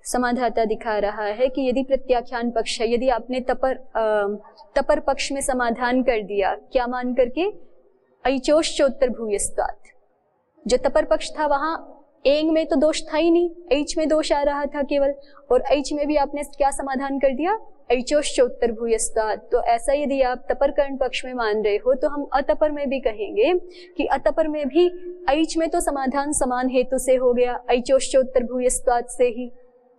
समाधाता दिखा रहा है कि यदि प्रत्याख्यान पक्ष है, यदि आपने तपर पक्ष में समाधान कर दिया, क्या मान करके, ऐचोश्चोत्तर भूयस्त्वात्। जो तपर पक्ष था वहां एंग में तो दोष था ही नहीं, ऐच में दोष आ रहा था केवल, और ऐच में भी आपने क्या समाधान कर दिया, ऐचोश्चोत्तर भूयस्त्वात्। तो ऐसा यदि आप तपर कर्ण पक्ष में मान रहे हो तो हम अतपर में भी कहेंगे कि अतपर में भी ऐच में तो समाधान समान हेतु से हो गया, ऐचोश्चोत्तर भूयस्त्वात् से ही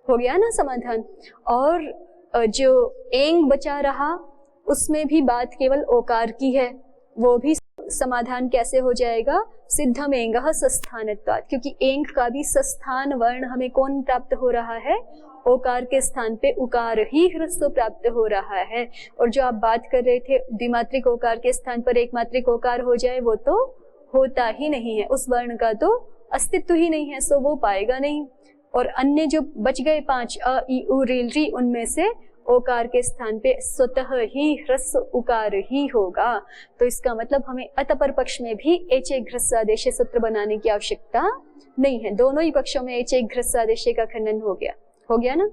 हो गया ना समाधान, और जो एंग बचा रहा उसमें भी बात केवल ओकार की है, वो भी समाधान कैसे हो जाएगा, सिद्धम एंगः सस्थानत्वात्, क्योंकि एंग का भी सस्थान वर्ण हमें कौन प्राप्त हो रहा है, ओकार के स्थान पे उकार ही ह्रस्व प्राप्त हो रहा है। और जो आप बात कर रहे थे द्विमात्रिक ओकार के स्थान पर एक मात्रिक ओकार हो जाए, वो तो होता ही नहीं है, उस वर्ण का तो अस्तित्व ही नहीं है, सो वो पाएगा नहीं। और अन्य जो बच गए 5 अ ई उ रील री, उनमें से ओकार के स्थान पे स्वतः ही ह्रस्व उकार ही होगा। तो इसका मतलब हमें अतपर पक्ष में भी एच एक ह्रस्वादेश सूत्र बनाने की आवश्यकता नहीं है, दोनों ही पक्षों में एच एक ह्रस्वादेश का खंडन हो गया ना।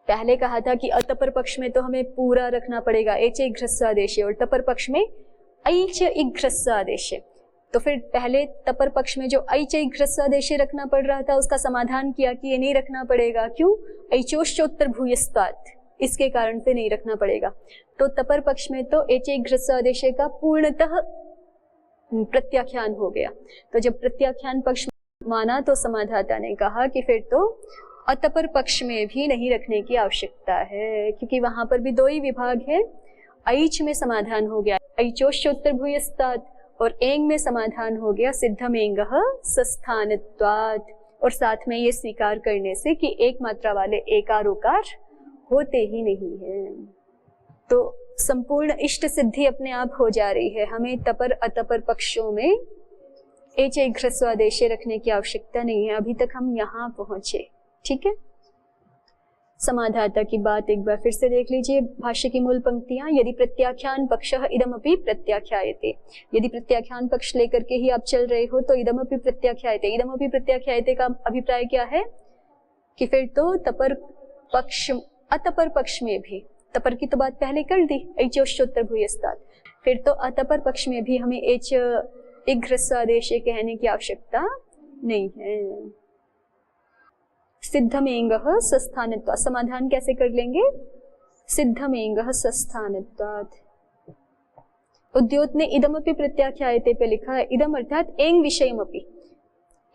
पहले कहा था कि अतपर पक्ष में तो हमें पूरा रखना पड़ेगा एच एक ह्रस्वादेश, और तपर पक्ष में ऐच एक ह्रस्वादेश। तो फिर पहले तपर पक्ष में जो ऐच एक ह्रस्वादेश रखना पड़ रहा था, उसका समाधान किया कि ये नहीं रखना पड़ेगा, क्यों, ऐचोश्चोत्तर भूयस्त्वात्, इसके कारण से नहीं रखना पड़ेगा। तो तपर पक्ष में तो एच एक ह्रस्वादेश का पूर्णतः प्रत्याख्यान हो गया। तो जब प्रत्याख्यान पक्ष माना तो समाधाता ने कहा कि फिर तो अतपर पक्ष में भी नहीं रखने की आवश्यकता है, क्योंकि वहां पर भी दो ही विभाग है, ऐच में समाधान हो गया ऐचोश्चोत्तर भूयस्त्वात्, और एंग में समाधान हो गया सिद्धम एंगः सस्थानत्वात्, और साथ में ये स्वीकार करने से कि एक मात्रा वाले एकार उकार होते ही नहीं है। तो संपूर्ण इष्ट सिद्धि अपने आप हो जा रही है, हमें तपर अतपर पक्षों में एच एक ह्रस्वादेश रखने की आवश्यकता नहीं है। अभी तक हम यहाँ पहुंचे, ठीक है। समाधाता की बात एक बार फिर से देख लीजिए, भाष्य की मूल पंक्तियां, यदि प्रत्याख्यान पक्षः इदमपि प्रत्याख्यायते, यदि प्रत्याख्यान पक्ष लेकर के ही आप चल रहे हो तो इदमपि प्रत्याख्यायते, इदमपि प्रत्याख्यायते का अभिप्राय क्या है कि फिर तो तपर पक्ष अतपर पक्ष में भी, तपर की तो बात पहले कर दी ऐचोश्चोत्तर भूयस्त्वात्, फिर तो अतपर पक्ष में भी हमें एच एक ह्रस्वादेश कहने की आवश्यकता नहीं है। सिद्धमेंगः सस्थानत्वात्, समाधान कैसे कर लेंगे, सिद्धमेंगः सस्थानत्वात्। उद्योत ने इदमपि प्रत्याख्यायते पे लिखा है, इदम अर्थात एंग विषयमपि,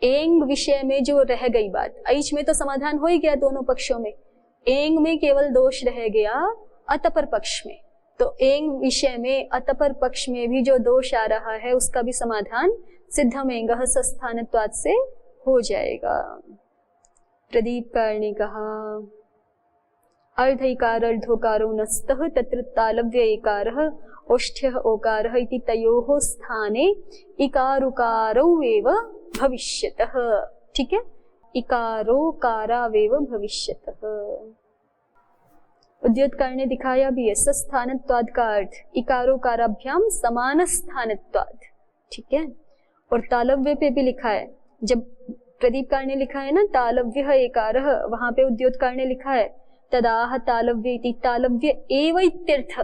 एंग विषय में जो रह गई बात, ऐच में तो समाधान हो ही गया दोनों पक्षों में, एंग में केवल दोष रह गया अतपर पक्ष में, तो एंग विषय में अतपर पक्ष में भी जो दोष आ रहा है उसका भी समाधान सिद्धमेंगः सस्थानत्वात् से हो जाएगा। प्रदीपकार ने कहा, अर्धैकार अर्धोकारो नस्तः तत्र तालव्य एकारः ओष्ठ्यः ओकारः इति तयोः स्थाने इकारुकारौ एव भविष्यतः, ठीक है, इकारोकारावेव भविष्यतः। उद्योतकार ने दिखाया भी है, सस्थानत्वात् का अर्थ इकारोकाराभ्याम समान स्थानत्वात्, ठीक है। और तालव्य पे भी लिखा है, जब प्रदीपकार ने लिखा है ना तालव्यः एकारः, वहां पे उद्योतकार ने लिखा है तदाह तालव्य इति, तालव्य एव इत्यर्थ,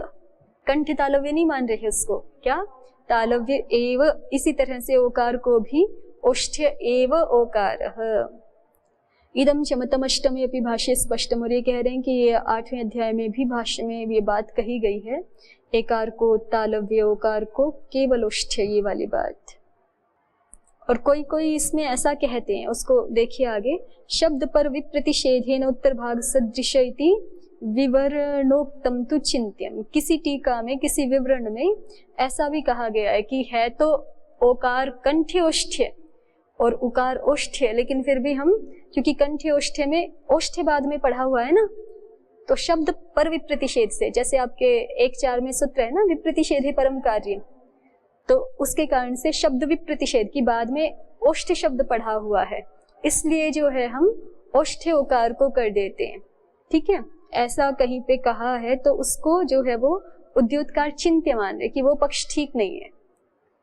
कंठ तालव्य नहीं मान रहे उसको, क्या, तालव्य एव, इसी तरह से ओकार को भी ओष्ठ्य एव ओकारः। इदम चमतम अष्टमे अपि भाष्य स्पष्टम, और ये कह रहे हैं कि ये 8वें अध्याय में भी भाष्य में ये बात कही गई है, एकार को तालव्य ओकार को केवल ओष्ठ्य, ये वाली बात। और कोई कोई इसमें ऐसा कहते हैं, उसको देखिए आगे, शब्द पर विप्रतिषेधेन उत्तर भाग सदृश इति विवरणोक्तम तु चिंत्यम, किसी टीका में किसी विवरण में ऐसा भी कहा गया है कि है तो ओकार कंठ्य ओष्ठ्य और उकार ओष्ठ्य, लेकिन फिर भी हम, क्योंकि कंठ्य ओष्ठ्य में ओष्ठ्य बाद में पढ़ा हुआ है ना, तो शब्द पर विप्रतिषेध से, जैसे आपके 1:4 में सूत्र है ना, विप्रतिषेधे परम कार्य, तो उसके कारण से शब्द विप्रतिषेध की बाद में ओष्ठ्य शब्द पढ़ा हुआ है, इसलिए जो है हम ओष्ठ्य ओकार को कर देते हैं, ठीक है। ऐसा कहीं पे कहा है तो उसको जो है वो उद्योतकार चिंत्य मान रहे कि वो पक्ष ठीक नहीं है,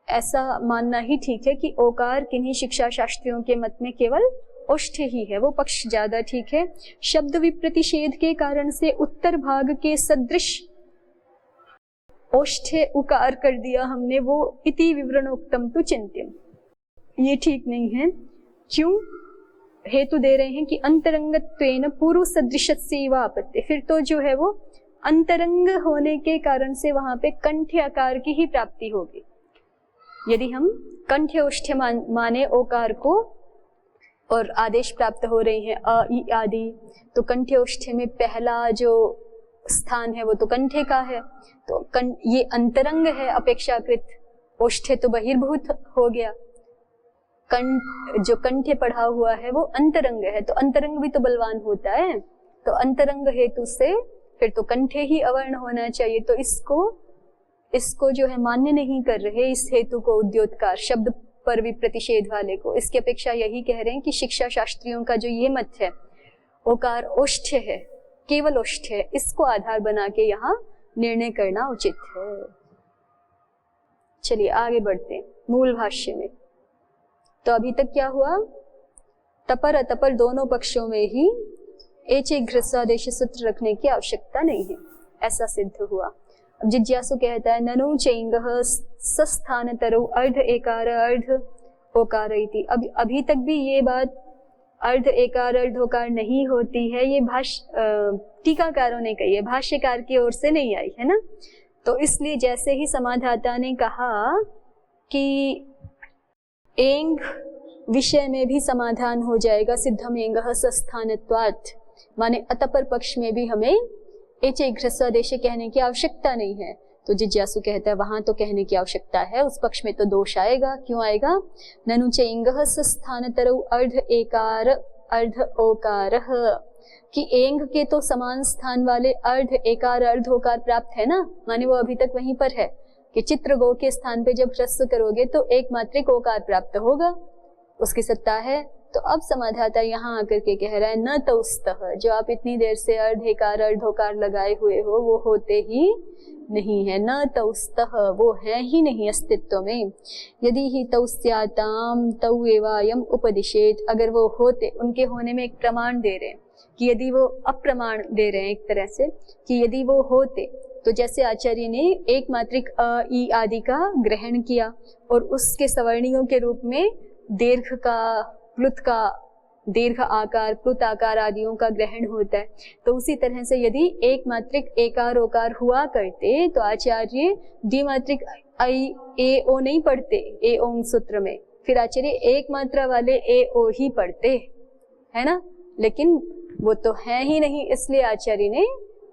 ऐसा मानना ही ठीक है कि ओकार किन्हीं शिक्षा शास्त्रियों के मत में केवल ओष्ठ ही है, वो पक्ष ज्यादा ठीक है। शब्द विप्रतिषेध के कारण से उत्तर भाग के सदृश ओष्ठ उकार कर दिया हमने, वो इति विवरणोक्तम तु चिंत्यम, ये ठीक नहीं है। क्यों? हेतु दे रहे हैं कि अंतरंगत्वेन पूर्व सदृशस्यैव आपत्ति, फिर तो जो है वो अंतरंग होने के कारण से वहां पे कंठ आकार की ही प्राप्ति होगी। यदि हम कंठ ओष्ठ माने ओकार को और आदेश प्राप्त हो रही है अ ई आदि, तो कंठ ओष्ठ में पहला जो स्थान है वो तो कंठे का है, तो ये अंतरंग है अपेक्षाकृत, ओष्ठे तो बहिर्भूत हो गया। जो कंठे पढ़ा हुआ है वो अंतरंग है, तो अंतरंग भी तो बलवान होता है, तो अंतरंग हेतु से फिर तो कंठे ही अवर्ण होना चाहिए। तो इसको जो है मान्य नहीं कर रहे, इस हेतु को उद्योतकार शब्द पर विप्रतिषेध वाले को। इसकी अपेक्षा यही कह रहे हैं कि शिक्षा शास्त्रियों का जो ये मत है ओकार ओष्ठ है, केवल ओष्ठ है, इसको आधार बना के यहाँ निर्णय करना उचित है। चलिए आगे बढ़ते हैं मूल भाष्य में। तो अभी तक क्या हुआ? तपर अतपर दोनों पक्षों में ही एचे घ्रस्वादेश सूत्र रखने की आवश्यकता नहीं है, ऐसा सिद्ध हुआ। अब जिज्ञासु कहता है ननु चैंगः सस्थानतरौ अर्ध एकार अर्ध ओकार इति। अभी तक भी ये बात अर्ध एकार अर्ध ओकार नहीं होती है, ये टीकाकारों ने कही है, भाष्यकार की ओर से नहीं आई है ना। तो इसलिए जैसे ही समाधाता ने कहा कि एंग विषय में भी समाधान हो जाएगा, सिद्धम एंगः सस्थानत्वात्, माने अतपर पक्ष में भी हमें एचे घ्रस्वादेश कहने की आवश्यकता नहीं है। तो जिज्ञासु कहता है वहां तो कहने की आवश्यकता है, उस पक्ष में तो दोष आएगा। क्यों आएगा? ननु चैंगः सस्थानतरौ अर्ध एकार अर्ध ओकारः, कि एंग के तो समान स्थान वाले अर्ध एकार अर्ध ओकार प्राप्त है ना, माने वो अभी तक वहीं पर है कि चित्र गो के स्थान पे जब ह्रस्व करोगे तो एक मात्रिक ओकार प्राप्त होगा, उसकी सत्ता है। तो अब समाधाता यहाँ आकर के कह रहा है न तौस्तः, जो आप इतनी देर से अर्ध एकार अर्धोकार लगाए हुए हो वो होते ही नहीं है। न तौस्तः, वो है ही नहीं अस्तित्व में। यदि ही तौस्याताम तौ एवायम उपदिशेत, अगर वो होते, उनके होने में एक प्रमाण दे रहे हैं कि यदि वो अप्रमाण दे रहे हैं एक तरह से कि यदि वो होते, तो जैसे आचार्य ने एक मात्रिक अ ई आदि का ग्रहण किया और उसके सवर्णियों के रूप में दीर्घ का प्लुत का दीर्घ आकार प्लुत आकार आदियों का ग्रहण होता है, तो उसी तरह से यदि एक मात्रिक एकार ओकार हुआ करते तो आचार्य द्विमात्रिक आई ए ओ नहीं पढ़ते ए ओंग सूत्र में, फिर आचार्य एक मात्रा वाले ए ओ ही पढ़ते, है ना। लेकिन वो तो है ही नहीं, इसलिए आचार्य ने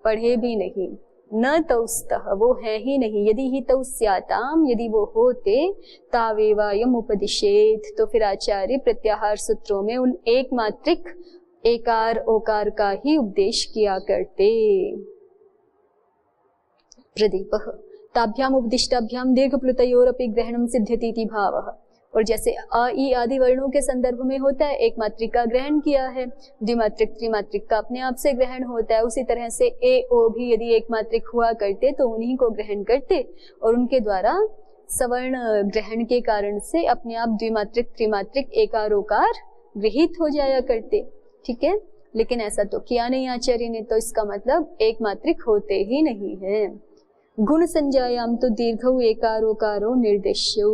पढ़े भी नहीं। न तौस्तः, वो है ही नहीं। यदि ही तौस्याताम, यदि वो होते, तावेवायम उपदिशेत, तो फिर आचार्य प्रत्याहार सूत्रों में उन एक मात्रिक एकार ओकार का ही उपदेश किया करते। प्रदीपः ताभ्याम उपदिष्टाभ्याम दीर्घ प्लुतयोरपि ग्रहणम सिद्ध्यतीति भावः। और जैसे अ ई आदि वर्णों के संदर्भ में होता है, एक मात्रिक का ग्रहण किया है, द्विमात्रिक त्रिमात्रिक का अपने आप से ग्रहण होता है, उसी तरह से ए ओ भी यदि एक मात्रिक हुआ करते तो उन्हीं को ग्रहण करते और उनके द्वारा सवर्ण ग्रहण के कारण से अपने आप द्विमात्रिक त्रिमात्रिक एकार ओकार गृहीत हो जाया करते। ठीक है, लेकिन ऐसा तो किया नहीं आचार्य ने, तो इसका मतलब एक मात्रिक होते ही नहीं है। गुण संज्ञायाम तो दीर्घ एकारोकारो निर्देश्यो,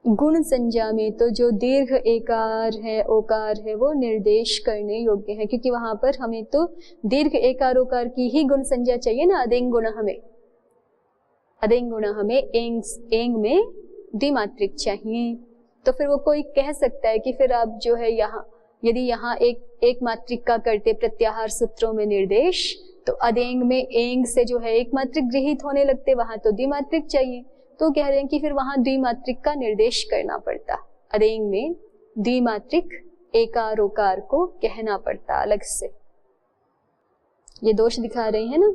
गुण संज्ञा में तो जो दीर्घ एकार है ओकार है वो निर्देश करने योग्य है, क्योंकि वहां पर हमें तो दीर्घ एकार ओकार की ही गुण संज्ञा चाहिए ना। अदेंग गुण हमें एंग में द्विमात्रिक चाहिए। तो फिर वो कोई कह सकता है कि फिर आप जो है यहाँ यदि यहाँ एक मात्रिक का करते प्रत्याहार सूत्रों में निर्देश, तो अदेंग में एंग से जो है एक मात्रिक गृहीत होने लगते, वहां तो द्विमात्रिक चाहिए। तो कह रहे हैं कि फिर वहां द्विमात्रिक का निर्देश करना पड़ता, अदेंग में द्विमात्रिक एकार ओकार को कहना पड़ता अलग से। ये दोष दिखा रहे हैं ना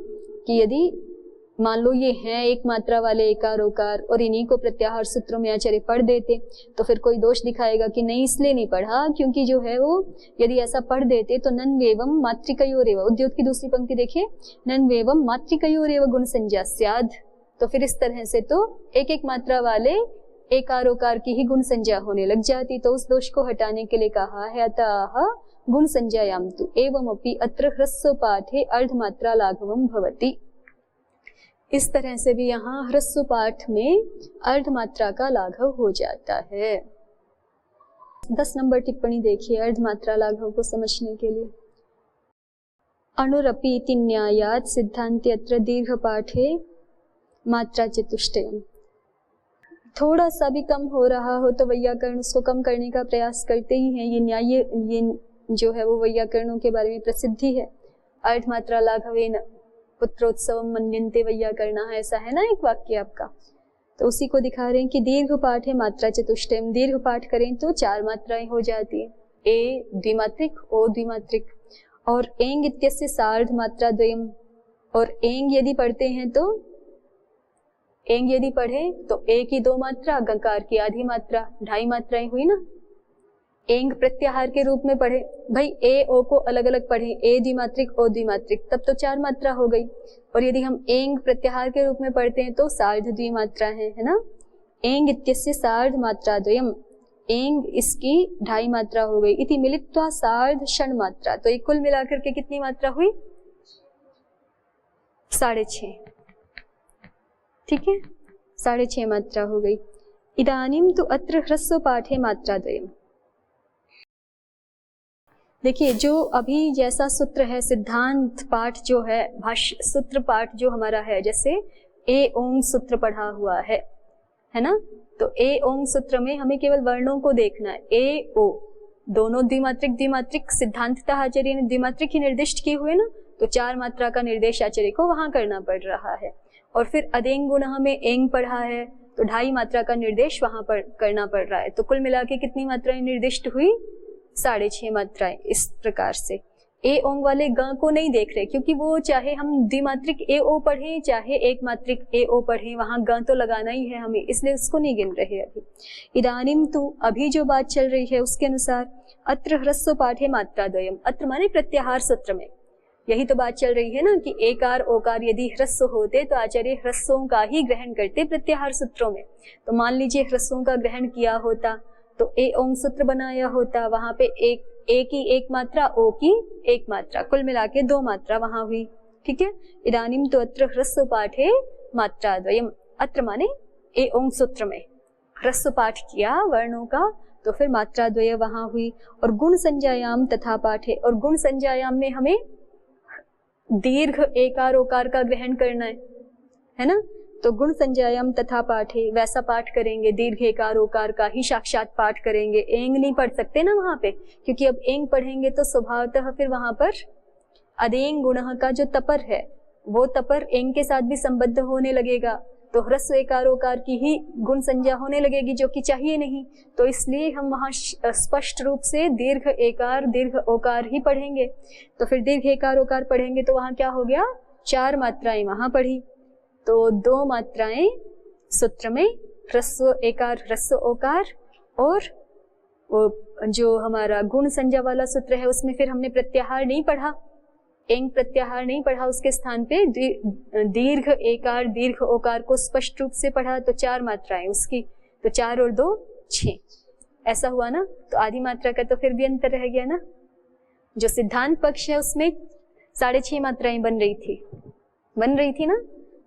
कि यदि मान लो ये हैं एक मात्रा वाले एकार ओकार और इन्हीं को प्रत्याहार सूत्रों में आचार्य पढ़ देते, तो फिर कोई दोष दिखाएगा कि नहीं इसलिए नहीं पढ़ा क्योंकि जो है वो यदि ऐसा पढ़ देते तो नन वेवम मातृकयोरेव, उद्योत की दूसरी पंक्ति देखिए, नन वेवम मातृकयोरेव गुण संज्ञा स्याद। तो फिर इस तरह से तो एक एक मात्रा वाले एकार ओकार की ही गुण संज्ञा होने लग जाती, तो उस दोष को हटाने के लिए कहा है अतः गुण संज्ञायां तु एवमपि अत्र ह्रस्व पाठे अर्धमात्रा लाघवम भवति। इस तरह से भी यहाँ ह्रस्व पाठ में अर्धमात्रा का लाघव हो जाता है। 10 नंबर टिप्पणी देखिए अर्धमात्रा लाघव को समझने के लिए। अणुरपि इति न्यायात् सिद्धान्ते अत्र दीर्घ पाठे मात्रा चतुष्टयम्। थोड़ा सा भी कम हो रहा हो तो वैयाकरण उसको कम करने का प्रयास करते ही हैं। ये न्याय ये जो है वो वैयाकरणों के बारे में प्रसिद्धि है। अर्धमात्रा लाघवेन पुत्रोत्सवम मन्यन्ते वैयाकरणा, ऐसा है ना एक वाक्य आपका, तो उसी को दिखा रहे हैं कि दीर्घ पाठ है मात्रा चतुष्टयम्। दीर्घ पाठ करें तो 4 मात्राएं हो जाती है, ए द्विमात्रिक, ओ द्विमात्रिक और एंग इत्यस्य सार्ध मात्रा द्वयम्। और एंग यदि पढ़ते हैं तो एंग यदि पढ़े तो ए की 2 मात्रा, गकार की आधी मात्रा, 2.5 मात्राएं हुई ना। एंग प्रत्याहार के रूप में पढ़े, भाई ए ओ को अलग अलग पढ़े, ए द्विमात्रिक ओ द्विमात्रिक, तब तो 4 मात्रा हो गई। और यदि हम एंग प्रत्याहार के रूप में पढ़ते हैं तो सार्ध द्विमात्रा है ना। एंग इत्यस्य सार्ध मात्रा द्वयम्, एंग इसकी 2.5 मात्रा हो गई। इति मिलित्वा सार्ध षण मात्रा, तो एक कुल मिलाकर के कितनी मात्रा हुई? 6.5, ठीक है, 6.5 मात्रा हो गई। इदानीं तु अत्र ह्रस्व पाठे मात्रा द्वयम्। देखिए जो अभी जैसा सूत्र है, सिद्धांत पाठ जो है, भाष्य सूत्र पाठ जो हमारा है, जैसे ए ओंग सूत्र पढ़ा हुआ है ना, तो ए ओंग सूत्र में हमें केवल वर्णों को देखना है। ए ओ दोनों द्विमात्रिक द्विमात्रिक सिद्धांततः आचार्य ने द्विमात्रिक ही निर्दिष्ट किए हुए ना, तो 4 मात्रा का निर्देश आचार्य को वहां करना पड़ रहा है। और फिर अदेंग गुण हमें एंग पढ़ा है तो 2.5 मात्रा का निर्देश वहां पर करना पड़ रहा है। तो कुल मिला के कितनी मात्राएं निर्दिष्ट हुई? 6.5 मात्राएं। इस प्रकार से ए ओंग वाले ग को नहीं देख रहे, क्योंकि वो चाहे हम द्विमात्रिक ए ओ पढ़े चाहे एक मात्रिक ए ओ पढ़े, वहां ग तो लगाना ही है हमें, इसलिए उसको नहीं गिन रहे अभी। इदानीम तु अभी जो बात चल रही है उसके अनुसार अत्र ह्रस्व पाठे मात्रा द्वयम्। अत्र माने प्रत्याहार सूत्र में यही तो बात चल रही है ना कि एकार ओकार यदि ह्रस्व होते तो आचार्य ह्रस्वों का ही ग्रहण करते प्रत्याहार सूत्रों में। तो मान लीजिए ह्रस्वों का ग्रहण किया होता तो ए ओंग सूत्र बनाया होता, वहां पे एक ए की 1 मात्रा, ओ की 1 मात्रा, कुल मिला के 2 मात्रा वहां हुई, ठीक है। इदानीम तो अत्र ह्रस्व पाठे मात्रा द्वयम्। अत्र माने ए ओंग सूत्र में ह्रस्व पाठ किया वर्णों का तो फिर मात्रा द्वय वहां हुई। और गुण संज्ञायाम तथा पाठे, और गुण संज्ञायाम में हमें दीर्घ एकार ओकार का ग्रहण करना है ना, तो गुण संज्ञायाम तथा पाठे वैसा पाठ करेंगे, दीर्घ एकार ओकार का ही साक्षात पाठ करेंगे। एंग नहीं पढ़ सकते ना वहां पे, क्योंकि अब एंग पढ़ेंगे तो स्वभावतः फिर वहां पर अदेंग गुण का जो तपर है वो तपर एंग के साथ भी संबद्ध होने लगेगा, तो ह्रस्व एकार ओकार की ही गुण संज्ञा होने लगेगी, जो कि चाहिए नहीं। तो इसलिए हम वहां स्पष्ट रूप से दीर्घ एकार दीर्घ ओकार ही पढ़ेंगे। तो फिर दीर्घ एकार ओकार पढ़ेंगे तो वहां क्या हो गया? 4 मात्राएं वहां पढ़ी, तो 2 मात्राएं सूत्र में ह्रस्व एकार ह्रस्व ओकार, और वो जो हमारा गुण संज्ञा वाला सूत्र है उसमें फिर हमने प्रत्याहार नहीं पढ़ा, एंग प्रत्याहार नहीं पढ़ा, उसके स्थान पे दीर्घ एकार दीर्घ ओकार को स्पष्ट रूप से पढ़ा, तो 4 मात्राएं उसकी, तो 4 और 2 6, ऐसा हुआ ना। तो आधी मात्रा का तो फिर भी अंतर रह गया ना। जो सिद्धांत पक्ष है उसमें 6.5 मात्राएं बन रही थी ना,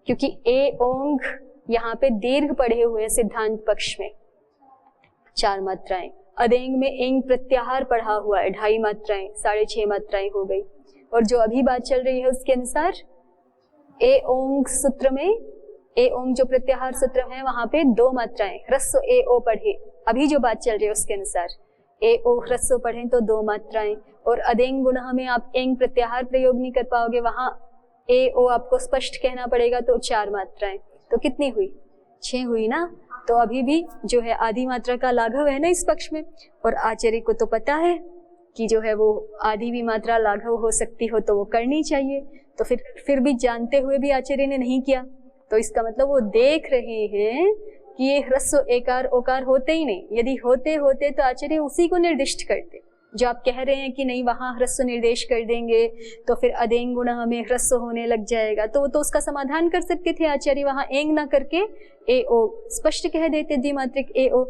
क्योंकि ए ओंग यहाँ पे दीर्घ पढ़े हुए सिद्धांत पक्ष में 4 मात्राएं, अदेंग में एंग प्रत्याहार पढ़ा हुआ है 2.5 मात्राएं, 6.5 मात्राएं हो गई। और जो अभी बात चल रही है उसके अनुसार ए ओंग सूत्र में, ए ओंग जो प्रत्याहार सूत्र है वहां पे 2 मात्राएं ह्रस्व ए ओ पढ़े, अभी जो बात चल रही है उसके अनुसार ए ओ ह्रस्व पढ़े तो 2 मात्राएं। और अदेंग गुण में आप एंग प्रत्याहार प्रयोग नहीं कर पाओगे, वहां ए ओ आपको स्पष्ट कहना पड़ेगा, तो 4 मात्राएं, तो कितनी हुई? 6 हुई ना। तो अभी भी जो है आधी मात्रा का लाघव है ना इस पक्ष में, और आचार्य को तो पता है कि जो है वो आधी भी मात्रा लाघव हो सकती हो तो वो करनी चाहिए, तो फिर भी जानते हुए भी आचार्य ने नहीं किया, तो इसका मतलब वो देख रहे हैं कि ये ह्रस्व एकार ओकार होते ही नहीं, यदि होते तो आचार्य उसी को निर्दिष्ट करते, जो आप कह रहे हैं कि नहीं वहाँ ह्रस्व निर्देश कर देंगे तो फिर अदेंग गुण हमें ह्रस्व होने लग जाएगा, तो उसका समाधान कर सकते थे आचार्य, वहाँ एंग ना करके ए ओ स्पष्ट कह देते द्विमात्रिक ए ओ।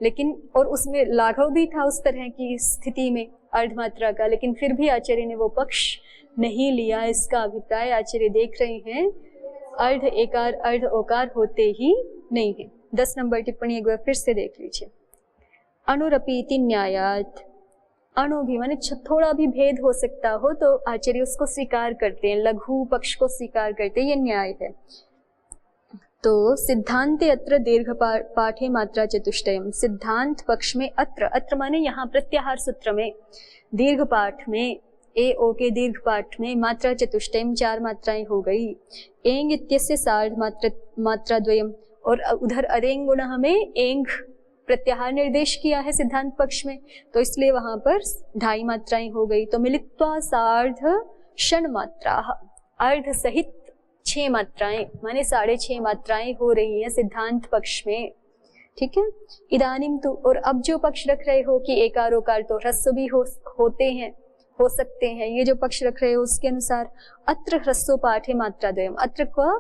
लेकिन और उसमें लाघव भी था उस तरह की स्थिति में अर्धमात्रा का, लेकिन फिर भी आचार्य ने वो पक्ष नहीं लिया। इसका अभिप्राय आचार्य देख रहे हैं अर्ध एकार अर्ध ओकार होते ही नहीं है। 10 नंबर टिप्पणी एक बार फिर से देख लीजिए। अणुरपीति न्यायात, अणु भी माने थोड़ा भी भेद हो सकता हो तो आचार्य उसको स्वीकार करते हैं, लघु पक्ष को स्वीकार करते हैं, ये न्याय है। तो सिद्धांते अत्र दीर्घ पाठे मात्रा चतुष्टयम, सिद्धांत पक्ष में अत्र माने यहाँ प्रत्याहार सूत्र में दीर्घ पाठ में ए ओ के दीर्घ पाठ में मात्रा चतुष्टयम 4 मात्राएं हो गई। एंग इत्यस्य सार्ध मात्रा द्वयम, और उधर अरेंग गुण हमें एंग प्रत्याहार निर्देश किया है सिद्धांत पक्ष में, तो इसलिए वहां पर 2.5 मात्राएं हो गई। तो मिलित्वा सार्ध षण मात्रा, अर्ध सहित 6 मात्राएं माने 6.5 मात्राएं हो रही हैं सिद्धांत पक्ष में। ठीक है, इदानीम तो, और अब जो पक्ष रख रहे हो कि एकार ओकार तो ह्रस्व भी होते हैं, हो सकते हैं, ये जो पक्ष रख रहे हो उसके अनुसार अत्र ह्रस्व पाठे मात्रा द्वयम, अत्र का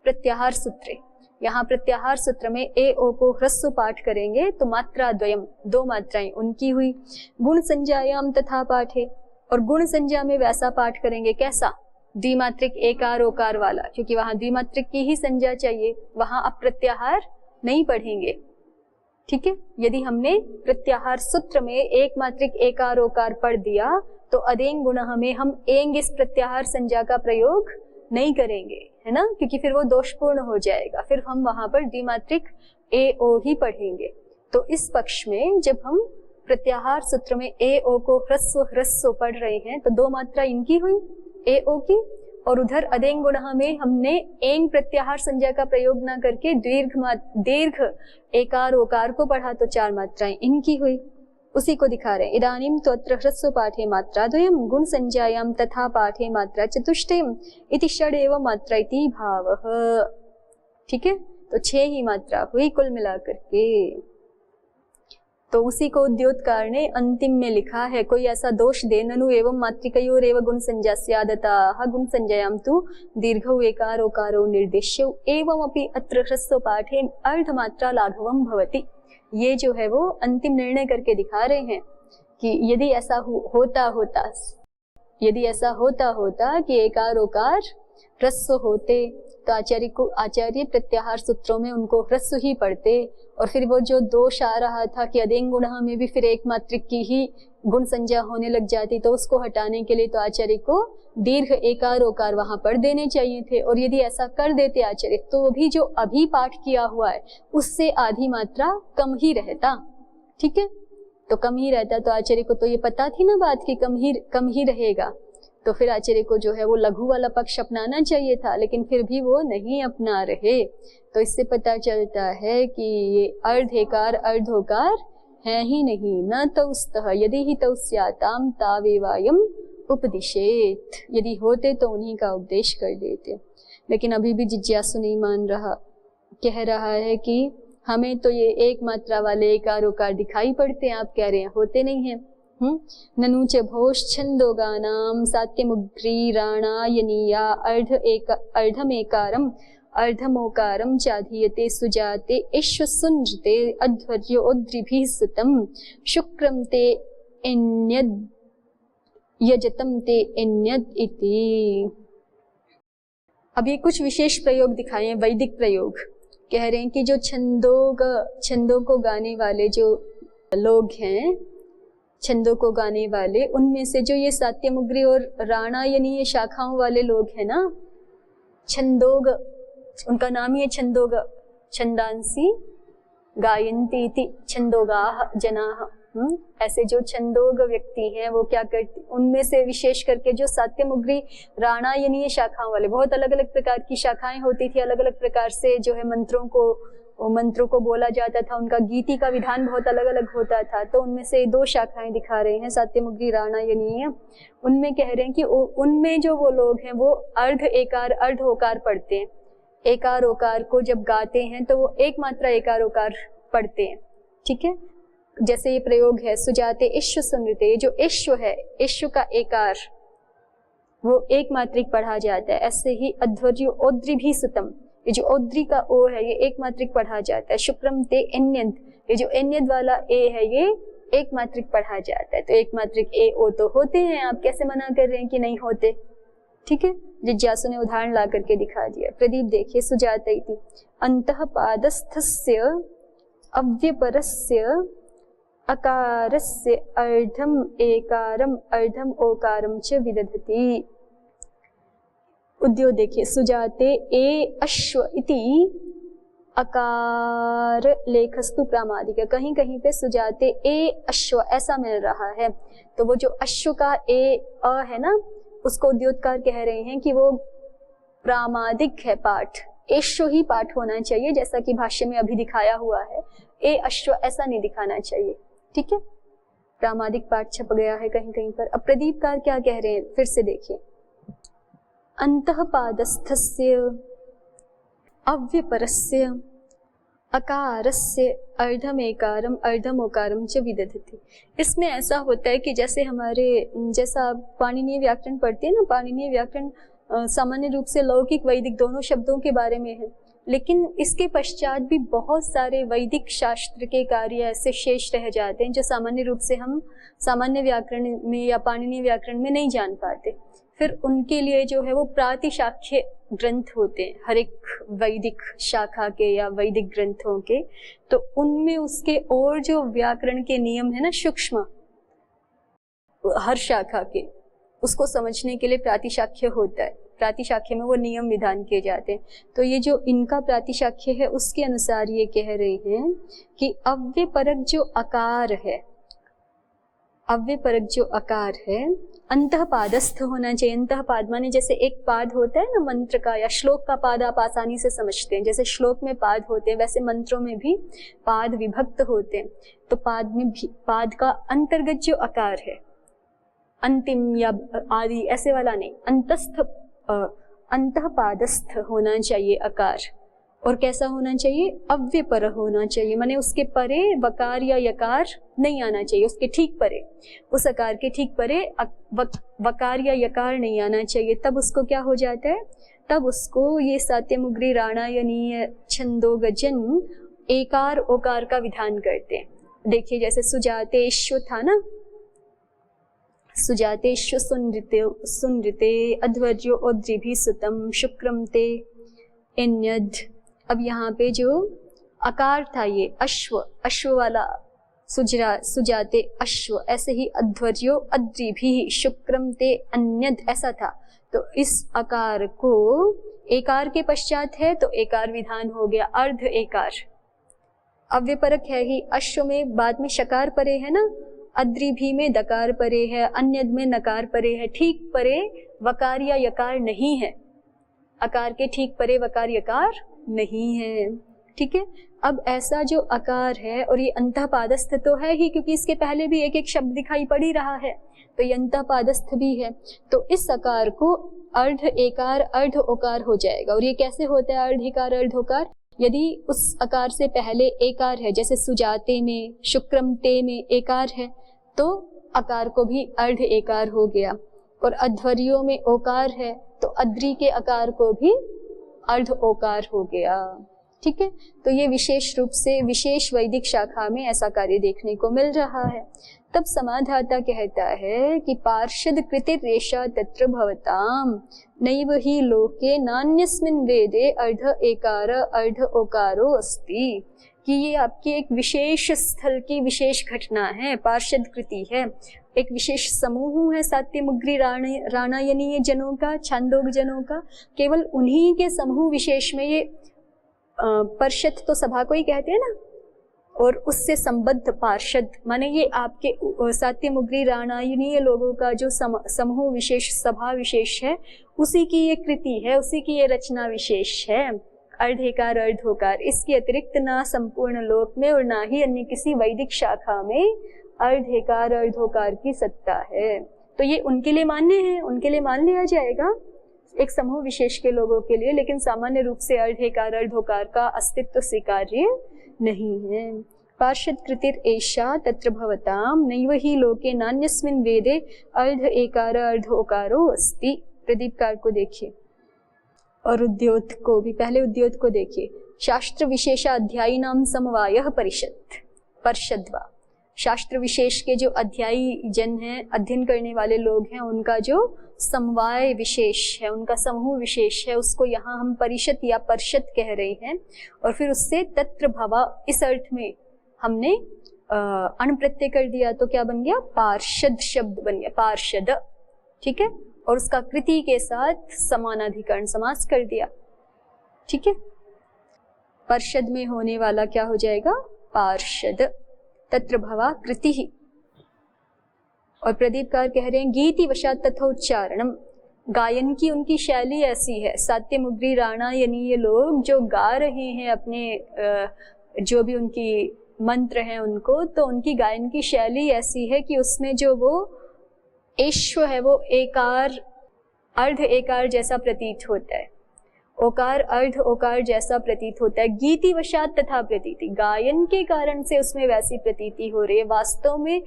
प्रत्याहार सूत्र, यहाँ प्रत्याहार सूत्र में ए ओ को ह्रस्व पाठ करेंगे तो मात्रा द्वयम 2 मात्राएं उनकी हुई। गुण संज्ञायाम तथा पाठे, और गुण संज्ञा में वैसा पाठ करेंगे कैसा, द्विमात्रिक एकार ओकार वाला, क्योंकि वहां द्विमात्रिक की ही संज्ञा चाहिए, वहां आप प्रत्याहार नहीं पढ़ेंगे। ठीक है, यदि हमने प्रत्याहार सूत्र में एक मात्रिक एकार ओकार पढ़ दिया तो अदेंग गुण हमें हम एंग इस प्रत्याहार संज्ञा का प्रयोग नहीं करेंगे, है ना, क्योंकि फिर वो दोषपूर्ण हो जाएगा, फिर हम वहां पर द्विमात्रिक ए ओ ही पढ़ेंगे। तो इस पक्ष में जब हम प्रत्याहार सूत्र में ए ओ को ह्रस्व पढ़ रहे हैं तो 2 मात्रा इनकी हुई ए ओ की, और उधर अदेंग गुण में हमने एंग प्रत्याहार संज्ञा का प्रयोग ना करके दीर्घ एकार ओकार को पढ़ा तो 4 मात्राएं इनकी हुई। उसी को दिखा रहे हैं। इदानीम तो अत्र ह्रस्व पाठे मात्रा द्वयम गुण संज्ञायाम तथा पाठे मात्रा चतुष्टयम इति षडेव मात्रा इति भावः। ठीक है, तो 6 ही मात्रा हुई कुल मिलाकर के। तो उसी को उद्योतकार ने अंतिम में लिखा है, कोई ऐसा दोष दे ननु एवं मात्रिकयोर एवं गुण संज्ञा स्यादता गुण संज्ञायाम तु दीर्घौ एकार ओकारो निर्देश्यौ एवं अपि अत्र ह्रस्व पाठे अर्धमात्रा लाघवम भवति। ये जो है वो अंतिम निर्णय करके दिखा रहे हैं कि यदि ऐसा होता कि एकार ओकार ह्रस्व होते तो आचार्य प्रत्याहार सूत्रों में उनको ह्रस्व ही पढ़ते, और फिर वो जो दोष आ रहा था कि अदेंग गुण में भी फिर एक मात्रिक की ही गुण संज्ञा होने लग जाती, तो उसको हटाने के लिए तो आचार्य को दीर्घ एकार ओकार वहां पढ़ देने चाहिए थे। और यदि ऐसा कर देते आचार्य तो भी जो अभी पाठ किया हुआ है उससे आधी मात्रा कम ही रहता। ठीक है, तो कम ही रहता, तो आचार्य को तो ये पता थी ना बात कि कम ही रहेगा, तो फिर आचार्य को जो है वो लघु वाला पक्ष अपनाना चाहिए था, लेकिन फिर भी वो नहीं अपना रहे। तो इससे पता चलता है कि ये अर्ध एकार अर्ध ओकार है ही नहीं। न तौस्तः यदि ही तौस्याताम तावेवायम उपदिशेत, यदि होते तो उन्हीं का उपदेश कर देते। लेकिन अभी भी जिज्ञासु नहीं मान रहा, कह रहा है कि हमें तो ये एक मात्रा वाले एकार ओकार दिखाई पड़ते हैं, आप कह रहे हैं होते नहीं हैं। ननु च भोश्छन्दोगानां सात्यमुग्री राणायनीया अर्धमेकारम अर्धमोकारम चाधीयते सुजाते ईश्वसुनृते अध्वर्योद्रिभिः सुतम शुक्रम ते इन्यद् यजतम ते इन्यद् इति। अब ये कुछ विशेष प्रयोग दिखाए हैं, वैदिक प्रयोग। कह रहे हैं कि जो छंदों को गाने वाले जो लोग हैं, छंदों को गाने वाले, उनमें से जो ये सात्यमुग्री और राणायनीय शाखाओं वाले लोग हैं ना, छंदोग, उनका नाम ही है छंदोग, छंदांसी गायन्ति इति छंदोगाः जनाः। ऐसे जो छंदोग व्यक्ति हैं वो क्या करते, उनमें से विशेष करके जो सात्यमुग्री राणायनीय शाखाओं वाले, बहुत अलग अलग प्रकार की शाखाएं होती थी, अलग अलग प्रकार से जो है मंत्रों को बोला जाता था, उनका गीति का विधान बहुत अलग अलग होता था। तो उनमें से 2 शाखाएं दिखा रहे हैं, सात्यमुग्री राणायनीय। उनमें कह रहे हैं कि उनमें जो वो लोग हैं वो अर्ध एकार अर्ध ओकार पढ़ते हैं। एकार ओकार को जब गाते हैं तो वो एक मात्रा एकार ओकार पढ़ते हैं। ठीक है, जैसे ये प्रयोग है सुजाते इश्व सुनृते, ये जो इश्व है, इश्व का एकार वो एक मात्रिक पढ़ा जाता है। ऐसे ही अध्वर्यो ओद्री भी सुतम, ये जो ओद्री का ओ है ये एक मात्रिक पढ़ा जाता है। शुक्रम ते एन्यंत, ये जो एन्यंत वाला ए है ये एक मात्रिक पढ़ा जाता है। तो एक मात्रिक ए ओ तो होते हैं, आप कैसे मना कर रहे हैं कि नहीं होते। ठीक है, जिज्ञासु ने उदाहरण ला करके दिखा दिया। प्रदीप देखिए, सुजाता इति अंतः पादस्थस्य अव्यपरस्य अकारस्य अर्धम एकारम अर्धम ओकारम च विदधति। उद्योग देखिए, सुजाते ए अश्व इति अकार लेखस्तु प्रामादिक, कहीं कहीं पे सुजाते ए अश्व ऐसा मिल रहा है। तो वो जो अश्व का ए अ है ना, उसको उद्योतकार कह रहे हैं कि वो प्रामादिक है पाठ, एश्व ही पाठ होना चाहिए, जैसा कि भाष्य में अभी दिखाया हुआ है। ए अश्व ऐसा नहीं दिखाना चाहिए। ठीक है, प्रामादिक पाठ छप गया है कहीं कहीं पर। अब प्रदीपकार क्या कह रहे हैं, फिर से देखिए। अंतः पादस्थस्य अव्यपरस्य अकारस्य अर्धमेकारम अर्धमोकारम च विदधति। इसमें ऐसा होता है कि जैसे जैसा पाणिनीय व्याकरण पढ़ते हैं ना, पाणिनीय व्याकरण सामान्य रूप से लौकिक वैदिक दोनों शब्दों के बारे में है, लेकिन इसके पश्चात भी बहुत सारे वैदिक शास्त्र के कार्य ऐसे शेष रह जाते हैं जो सामान्य रूप से हम सामान्य व्याकरण में या पाणिनीय व्याकरण में नहीं जान पाते। फिर उनके लिए जो है वो प्रातिशाख्य ग्रंथ होते हैं हर एक वैदिक शाखा के या वैदिक ग्रंथों के। तो उनमें उसके और जो व्याकरण के नियम है ना सूक्ष्म, हर शाखा के, उसको समझने के लिए प्रातिशाख्य होता है। प्रातिशाख्य में वो नियम विधान किए जाते हैं। तो ये जो इनका प्रातिशाख्य है उसके अनुसार ये कह रहे हैं कि अव्यपरक जो आकार है, अव्यपरक जो आकार है अंतः पादस्थ होना चाहिए। अंतः पाद माने जैसे एक पाद होता है ना मंत्र का या श्लोक का पाद, आप आसानी से समझते हैं। जैसे श्लोक में पाद होते हैं वैसे मंत्रों में भी पाद विभक्त होते हैं। तो पाद में भी पाद का अंतर्गत जो आकार है, अंतिम या आदि ऐसे वाला नहीं, अंतस्थ अंतः पादस्थ होना चाहिए आकार। और कैसा होना चाहिए, अव्यपर होना चाहिए, माने उसके परे वकार या यकार नहीं आना चाहिए, उसके ठीक परे, उस आकार के ठीक परे वकार या यकार नहीं आना चाहिए। तब उसको क्या हो जाता है, तब उसको ये सात्यमुग्री राणायनीय छंदोगजन एकार ओकार का विधान करते हैं। देखिए जैसे सुजातेश्व था ना, सुजातेश्व सुनृते अध्वर्यो ओद्रिभि सुतम शुक्रम ते एन्यद। अब यहाँ पे जो आकार था ये अश्व, अश्व वाला सुजाते अश्व, ऐसे ही अध्वर्यो अद्रिभि शुक्रम ते अन्यद ऐसा था। तो इस आकार को एकार के पश्चात है तो एकार विधान हो गया, अर्ध एकार। अव्यपरक है ही, अश्व में बाद में शकार परे है ना, अद्रिभि में दकार परे है, अन्यद में नकार परे है, ठीक परे वकार या यकार नहीं है, आकार के ठीक परे वकार यकार नहीं है। ठीक है, अब ऐसा जो आकार है, और ये अंतः पादस्थ तो है ही क्योंकि इसके पहले भी एक एक शब्द दिखाई पड़ ही रहा है, तो ये अंतः पादस्थ भी है। तो इस आकार को अर्ध एकार अर्ध ओकार हो जाएगा। और ये कैसे होता है अर्ध एकार अर्ध ओकार, यदि उस आकार से पहले एकार है, जैसे सुजाते में शुक्रमते में एकार है तो आकार को भी अर्ध एकार हो गया, और अध्वर्यों में ओकार है तो अद्री के आकार को भी अर्ध ओकार हो गया। ठीक है, तो ये विशेष रूप से विशेष वैदिक शाखा में ऐसा कार्य देखने को मिल रहा है। तब समाधाता कहता है कि पार्षद कृते रेशा तत्र भवताम नैव ही लोके नान्यस्मिन् वेदे अर्ध एकार अर्ध ओकारो अस्ति, कि ये आपकी एक विशेष स्थल की विशेष घटना है, पार्षद कृति है, एक विशेष समूह है सात्यमुग्री राणायनीय जनों का, छांदोग जनों का। केवल उन्हीं के समूह विशेष में ये पार्षद तो सभा को ही कहते हैं ना, और उससे संबद्ध पार्षद माने ये आपके सात्यमुग्री राणायनीय लोगों का जो समूह विशेष सभा विशेष है, उसी की ये कृति है, उसी की ये रचना विशेष है, अर्धेकार अर्धोकार। इसके अतिरिक्त ना संपूर्ण लोक में और ना ही अन्य किसी वैदिक शाखा में अर्धेकार अर्धोकार की सत्ता है। तो ये उनके लिए मान्य है, उनके लिए मान लिया जाएगा, एक समूह विशेष के लोगों के लिए, लेकिन सामान्य रूप से अर्धेकार अर्धोकार का अस्तित्व स्वीकार्य नहीं है। पार्षद कृतिर एषा तत्र भवताम नैव ही लोके नान्यस्मिन् वेदे अर्ध एकार अर्ध ओकारो अस्ति। प्रदीपकार को देखिए और उद्योत को भी, पहले उद्योत को देखिए। शास्त्र विशेषाध्यायी नाम समवायः परिषद पर्षद्वा। शास्त्र विशेष के जो अध्यायी जन हैं, अध्ययन करने वाले लोग हैं, उनका जो समवाय विशेष है, उनका समूह विशेष है, उसको यहाँ हम परिषद या पर्षद कह रहे हैं। और फिर उससे तत्र भवा, इस अर्थ में हमने अण प्रत्यय कर दिया तो क्या बन गया? पार्षद शब्द बन गया, पार्षद। ठीक है, और उसका कृति के साथ समानाधिकरण समास कर दिया। ठीक है, पर्षद में होने वाला क्या हो जाएगा? पार्षद। तत्र भवा कृति ही। और प्रदीपकार कह रहे हैं गीति वशात तथोच्चारणम। गायन की उनकी शैली ऐसी है, सात्य मुगरी राणा यानी ये लोग जो गा रहे हैं अपने जो भी उनकी मंत्र हैं उनको, तो उनकी गायन की शैली ऐसी है कि उसमें जो वो एश्व है वो एकार अर्ध एकार जैसा प्रतीत होता है, ओकार अर्ध ओकार जैसा प्रतीत होता है। गीति वशात तथा प्रतीति, गायन के कारण से उसमें वैसी प्रतीति हो रही है। वास्तव में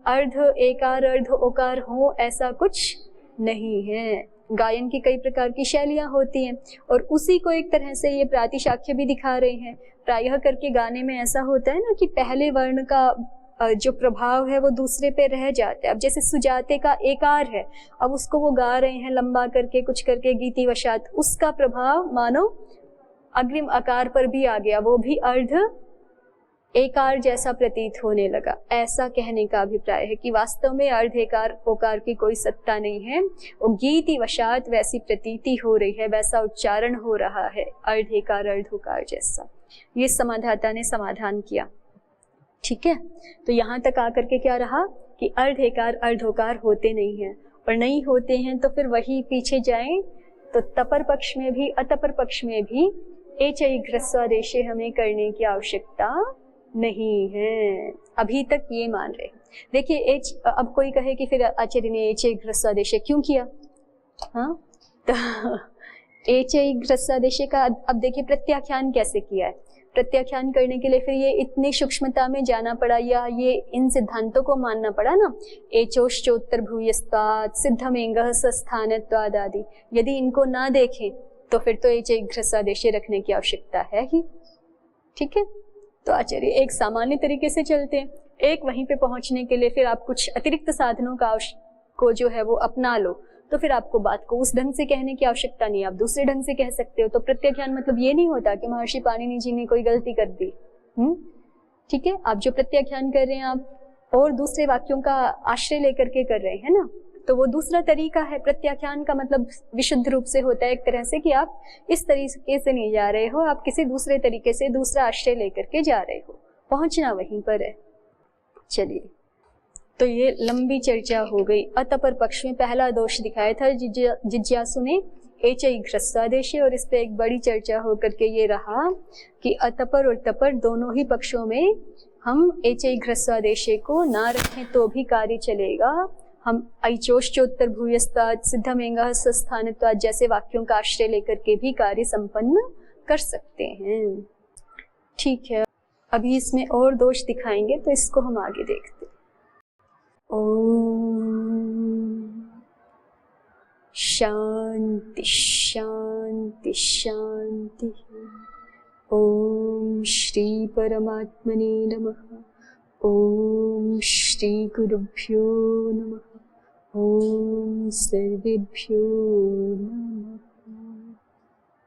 अर्ध एकार अर्ध ओकार हो ऐसा कुछ नहीं है। गायन की कई प्रकार की शैलियां होती हैं और उसी को एक तरह से ये प्रातिशाख्य भी दिखा रहे हैं। प्रायः करके गाने में ऐसा होता है ना कि पहले वर्ण का जो प्रभाव है वो दूसरे पे रह जाता है। अब जैसे सुजाते का एकार है, अब उसको वो गा रहे हैं लंबा करके कुछ करके गीति वशात, उसका प्रभाव मानो अग्रिम आकार पर भी आ गया, वो भी अर्ध एकार जैसा प्रतीत होने लगा। ऐसा कहने का अभिप्राय है कि वास्तव में अर्ध एकार ओकार की कोई सत्ता नहीं है, वो गीति वशात वैसी प्रतीति हो रही है, वैसा उच्चारण हो रहा है अर्ध एकार अर्ध ओकार जैसा। ये समाधाता ने समाधान किया। ठीक है, तो यहाँ तक आकर के क्या रहा कि अर्ध एकार अर्धोकार होते नहीं हैं, और नहीं होते हैं तो फिर वही पीछे जाएं तो तपर पक्ष में भी अतपर पक्ष में भी एचई ह्रस्वादेशे हमें करने की आवश्यकता नहीं है। अभी तक ये मान रहे। देखिए एच, अब कोई कहे कि फिर आचार्य ने एचई ह्रस्वादेशे क्यों किया? हाँ, तो एचई ह्रस्वादेशे का अब देखिए प्रत्याख्यान कैसे किया है। प्रत्याख्यान करने के लिए फिर ये इतनी सूक्ष्मता में जाना पड़ा, या ये इन सिद्धांतों को मानना पड़ा ना, एचोश्चोत्तर भूयस्तात् सिद्धमेंगः सस्थानत्वाद् आदि। यदि इनको ना देखें तो फिर तो एचैघ्रसादेशे रखने की आवश्यकता है ही। ठीक है, तो आचार्य एक सामान्य तरीके से चलते हैं, एक वहीं पे पहुंचने के लिए फिर आप कुछ अतिरिक्त साधनों को जो है वो अपना लो, तो फिर आपको बात को उस ढंग से कहने की आवश्यकता नहीं, आप दूसरे ढंग से कह सकते हो। तो प्रत्याख्यान मतलब ये नहीं होता कि महर्षि पाणिनि जी ने कोई गलती कर दी। ठीक है, आप जो प्रत्याख्यान कर रहे हैं आप और दूसरे वाक्यों का आश्रय लेकर के कर रहे हैं ना, तो वो दूसरा तरीका है। प्रत्याख्यान का मतलब विशुद्ध रूप से होता है एक तरह से कि आप इस तरीके से नहीं जा रहे हो, आप किसी दूसरे तरीके से दूसरा आश्रय लेकर के जा रहे हो, पहुंचना वहीं पर है। चलिए, तो ये लंबी चर्चा हो गई। अतपर पक्ष में पहला दोष दिखाया था जिज्ञासु ने एचैघ्रस्वादेशे, और इस पे एक बड़ी चर्चा होकर के ये रहा कि अतपर और तपर दोनों ही पक्षों में हम एचैघ्रस्वादेशे को ना रखें तो भी कार्य चलेगा। हम ऐचोश्चोत्तर भूयस्तात् सिद्धमेंगः सस्थानत्वात् जैसे वाक्यों का आश्रय लेकर के भी कार्य संपन्न कर सकते हैं। ठीक है, अभी इसमें और दोष दिखाएंगे तो इसको हम आगे देखते हैं। ओम शांति शांति शांति। ओम श्री परमात्मने नमः। ओम श्री गुरुभ्यो नमः। ओम सर्वेभ्यो नमः।